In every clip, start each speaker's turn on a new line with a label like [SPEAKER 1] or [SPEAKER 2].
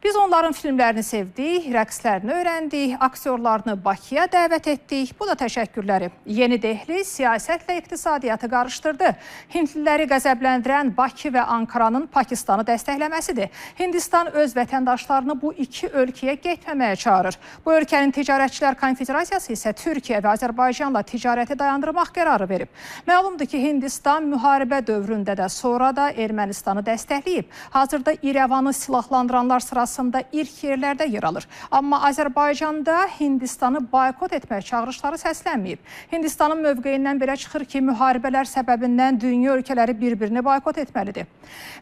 [SPEAKER 1] Biz onların filmlərini sevdik, rəqslərini öyrəndik, aktyorlarını Bakıya dəvət etdik. Bu da təşəkkürləri. Yeni Dehli siyasətlə iqtisadiyyatı qarışdırdı. Hindliləri qəzəbləndirən Bakı və Ankaranın Pakistanı dəstəkləməsidir. Hindistan öz vətəndaşlarını bu iki ölkəyə getməməyə çağırır. Bu ölkənin Ticarətçilər Konfederasiyası isə Türkiyə və Azərbaycanla ticarəti dayandırmaq qərarı verib. Məlumdur ki, Hindistan müharibə dövründə də sonra da Ermənistanı dəstəkləyib. Hazırda İrəvanı silahlandıranlar sırasında ilk yerlərdə yer alır. Amma Azərbaycanda Hindistanı boykot etmək çağırışları səslənməyib. Hindistanın mövqeyindən belə çıxır ki, müharibələr səbəbindən dünya ölkələri bir-birini boykot etməlidir.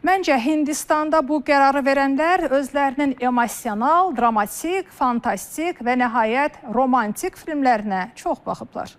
[SPEAKER 1] Məncə Hindistanda bu qərarı verənlər özlərinin emosional, dramatik, fantastik və nəhayət romantik filmlərinə çox baxıblar.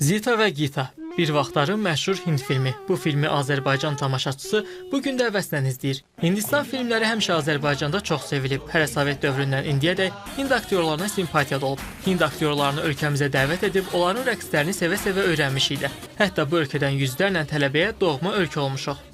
[SPEAKER 2] Zita və Gita bir vaxtların məşhur Hind filmi. Bu filmi Azərbaycan tamaşaçısı bugün də həvəslə izləyir. Hindistan filmləri həmişə Azərbaycanda çox sevilib. Hələ Sovet dövründən indiyədək Hind aktyorlarına simpatiya olub. Hind aktyorlarını ölkəmizə dəvət edib, onların rəqslərini sevə-sevə öyrənmişik də. Hətta bu ölkədən yüzlərlə tələbəyə doğma ölkə olmuşuq.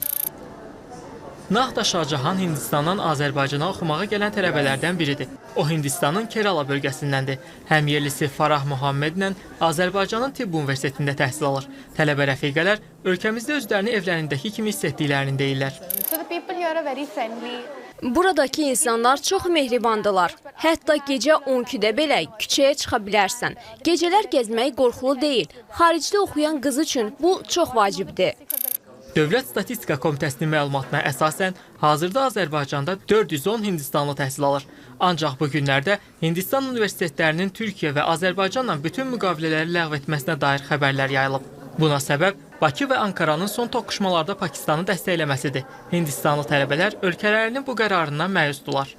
[SPEAKER 2] Nahda Şahcahan Hindistandan Azərbaycana oxumağa gələn tələbələrdən biridir. O Hindistanın Kerala bölgəsindəndir. Həm yerlisi Farah Muhammedlə Azərbaycanın Tibb Universitetində təhsil alır. Tələbə rəfiqələr ölkəmizdə özlərini evlərindəki kimi hiss etdiklərini deyirlər.
[SPEAKER 3] Buradakı insanlar çox mehribandılar. Hətta gecə 12-də belə küçəyə çıxa bilərsən. Gecələr gəzmək qorxulu deyil. Xaricdə oxuyan qız üçün bu çox vacibdir.
[SPEAKER 2] Dövlət Statistika Komitəsinin məlumatına əsasən, hazırda Azərbaycanda 410 Hindistanlı təhsil alır. Ancaq bu günlərdə Hindistan universitetlərinin Türkiyə və Azərbaycanla bütün müqavilələri ləğv etməsinə dair xəbərlər yayılıb. Buna səbəb Bakı və Ankaranın son toqquşmalarda Pakistanı dəstəkləməsidir. Hindistanlı tələbələr ölkələrinin bu qərarından məyusdular.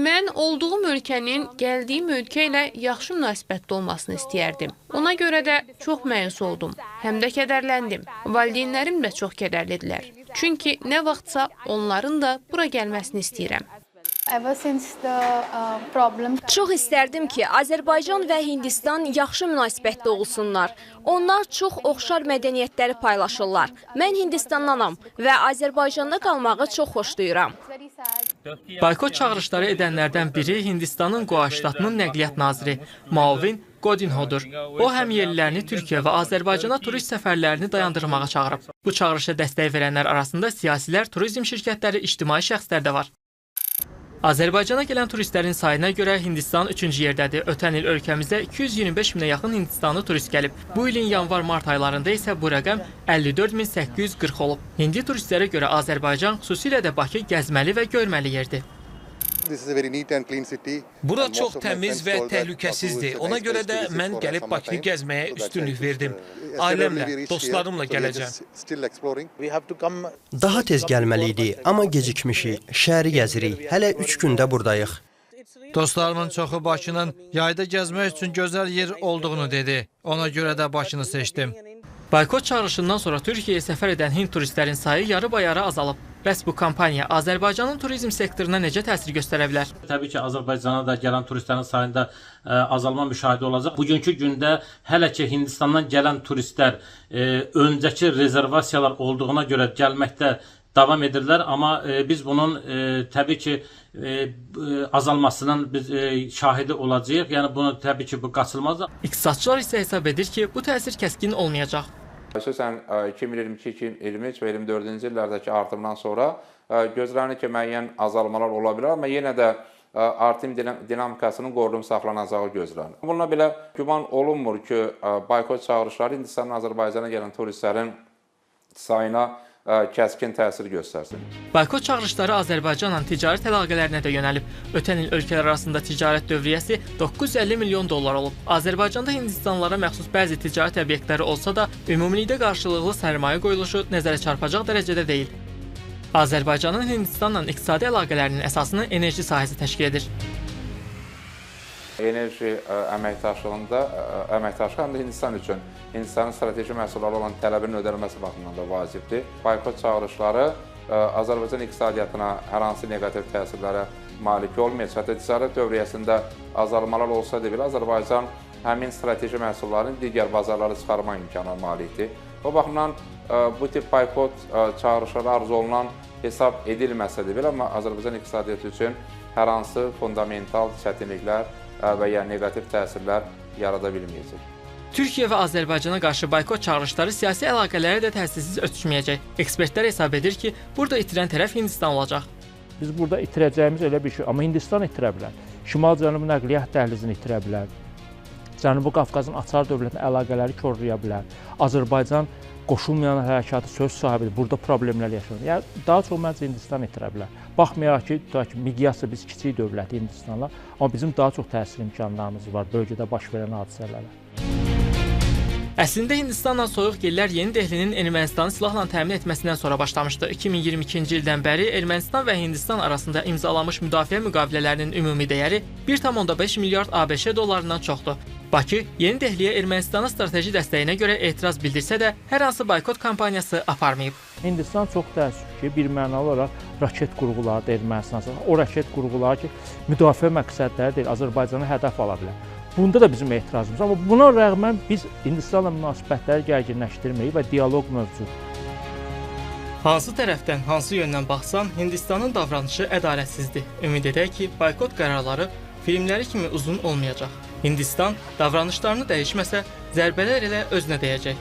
[SPEAKER 4] Mən olduğum ölkənin gəldiyim ölkə ilə yaxşı münasibətli olmasını istəyərdim. Ona görə də çox məyus oldum. Həm də kədərləndim. Valideynlərim də çox kədərlidirlər. Çünki nə vaxtsa onların da bura gəlməsini istəyirəm.
[SPEAKER 3] Çox istərdim ki, Azərbaycan və Hindistan yaxşı münasibətli olsunlar. Onlar çox oxşar mədəniyyətləri paylaşırlar. Mən Hindistandanam və Azərbaycanda qalmağı çox xoşlayıram.
[SPEAKER 2] Boykot çağırışları edənlərdən biri Hindistanın Goa ştatının nəqliyyat naziri Maovin Godinhodur. O həm yerlilərini Türkiyə və Azərbaycana turist səfərlərini dayandırmağa çağırıb. Bu çağırışa dəstək verənlər arasında siyasilər, turizm şirkətləri, ictimai şəxslər də var. Azərbaycana gələn turistlərin sayına görə Hindistan 3-cü yerdədir. Ötən il ölkəmizə 225 minə yaxın Hindistanlı turist gəlib. Bu ilin yanvar-mart aylarında isə bu rəqəm 54.840 olub. Hindi turistlərə görə Azərbaycan, xüsusilə də Bakı gəzməli və görməli yerdir.
[SPEAKER 5] Bura çox təmiz və təhlükəsizdir. Ona görə də mən gəlib Bakını gəzməyə üstünlük verdim. Ailəmlə, dostlarımla gələcəm.
[SPEAKER 6] Daha tez gəlməliydik, amma gecikmişik. Şəhəri gəzirik. Hələ 3 gündə buradayıq.
[SPEAKER 7] Dostlarımın çoxu Bakının yayda gəzmək üçün gözəl yer olduğunu dedi. Ona görə də Bakını seçdim.
[SPEAKER 2] Boykot çağırışından sonra Türkiyəyə səfər edən Hind turistlərin sayı yarı-bayara azalıb. Bəs bu kampaniya Azərbaycanın turizm sektoruna necə təsir göstərə bilər?
[SPEAKER 8] Təbii ki, Azərbaycana da gələn turistlərin sayında azalma müşahidə olacaq. Bugünkü gündə hələ ki Hindistandan gələn turistlər öncəki rezervasiyalar olduğuna görə gəlməkdə davam edirlər. Amma biz bunun təbii ki azalmasının biz şahidi olacağıq. Yəni bunu təbii ki bu qaçılmazdır.
[SPEAKER 2] İqtisadçılar isə hesab edir ki, bu təsir kəskin olmayacaq.
[SPEAKER 9] Xüsusən 2022, 2023 və 2024-cü illərdəki artımdan sonra gözlənir ki, müəyyən azalmalar ola bilər, amma yenə də artım dinamikasının qorunub saxlanacağı gözlənir. Bununla belə güman olunmur ki, boykot çağırışları Hindistanın Azərbaycana gələn turistlərin sayına kəskin təsir göstərsin.
[SPEAKER 2] Boykot çağırışları Azərbaycanla ticarət əlaqələrinə də yönəlib. Ötən il ölkələr arasında ticarət dövriyyəsi 950 milyon dollar olub. Azərbaycanda Hindistanlılara məxsus bəzi ticarət obyektləri olsa da, ümumilikdə qarşılıqlı sərmayə qoyuluşu nəzərə çarpacaq dərəcədə deyil. Azərbaycanın Hindistanla iqtisadi əlaqələrinin əsasını enerji sahəsi təşkil edir.
[SPEAKER 9] Enerji əməkdaşlığında həm də Hindistan üçün Hindistanın strateji məhsulları olan tələbinin ödənilməsi baxımından da vacibdir. Boykot çağırışları Azərbaycan iqtisadiyyatına hər hansı neqativ təsirlərə malik olmayacaq. Hətta ticarət dövriyyəsində azalmalar olsa da belə Azərbaycan həmin strateji məhsulların digər bazarlara çıxarma imkanına malikdir. O baxımdan bu tip boykot çağırışları arzu olunan hesab edilməsə də belə, amma Azərbaycan iqtisadiyyatı üçün hər hansı fundamental çətinliklər və ya negativ təsirlər yarada bilməyəcək.
[SPEAKER 2] Türkiyə və Azərbaycana qarşı boykot çağırışları siyasi əlaqələrə də təsirsiz ötüşməyəcək. Ekspertlər hesab edir ki, burada itirən tərəf Hindistan olacaq.
[SPEAKER 10] Biz burada itirəcəyimiz elə bir şey, amma Hindistan itirə bilər. Şimal-Cənubi nəqliyyat dəhlizini itirə bilər. Cənubi Qafqazın açar dövlətinə əlaqələri korlaya bilər. Azərbaycan qoşulmayan hərəkatı söz sahibidir. Burada problemlər yaşanır. Yəni daha çox məncə Hindistan itirə bilər. Baxmayaraq ki, miqyasda biz kiçik dövlət Hindistanla, amma bizim daha çox təsir imkanlarımız var bölgədə baş verən hadisələrə.
[SPEAKER 2] Əslində Hindistanla soyuq gellər Yeni Dehlinin Ermənistanı silahla təmin etməsindən sonra başlamışdı. 2022-ci ildən bəri Ermənistan və Hindistan arasında imzalanmış müdafiə müqavilələrinin ümumi dəyəri 1,5 milyard ABŞ dollarından çoxdur. Bakı, Yeni Dehliyə Ermənistana strateji dəstəyinə görə etiraz bildirsə də, hər hansı boykot kampaniyası aparmayıb.
[SPEAKER 10] Hindistan çox təəssüf ki, bir mənalı olaraq raket qurğuları da Ermənistana. O raket qurğuları ki, müdafiə məqsədləri deyil, Azərbaycanı hədəf ala bilər. Bunda da bizim etirazımız. Amma buna rəğmən biz Hindistanla münasibətləri gərginləşdirməyik və dialoq mövcud.
[SPEAKER 2] Hansı tərəfdən, hansı yöndən baxsan, Hindistanın davranışı ədalətsizdir. Ümid edək ki, boykot qərarları filmləri kimi uzun olmayacaq. Hindistan davranışlarını dəyişməsə, zərbələr elə özünə dəyəcək.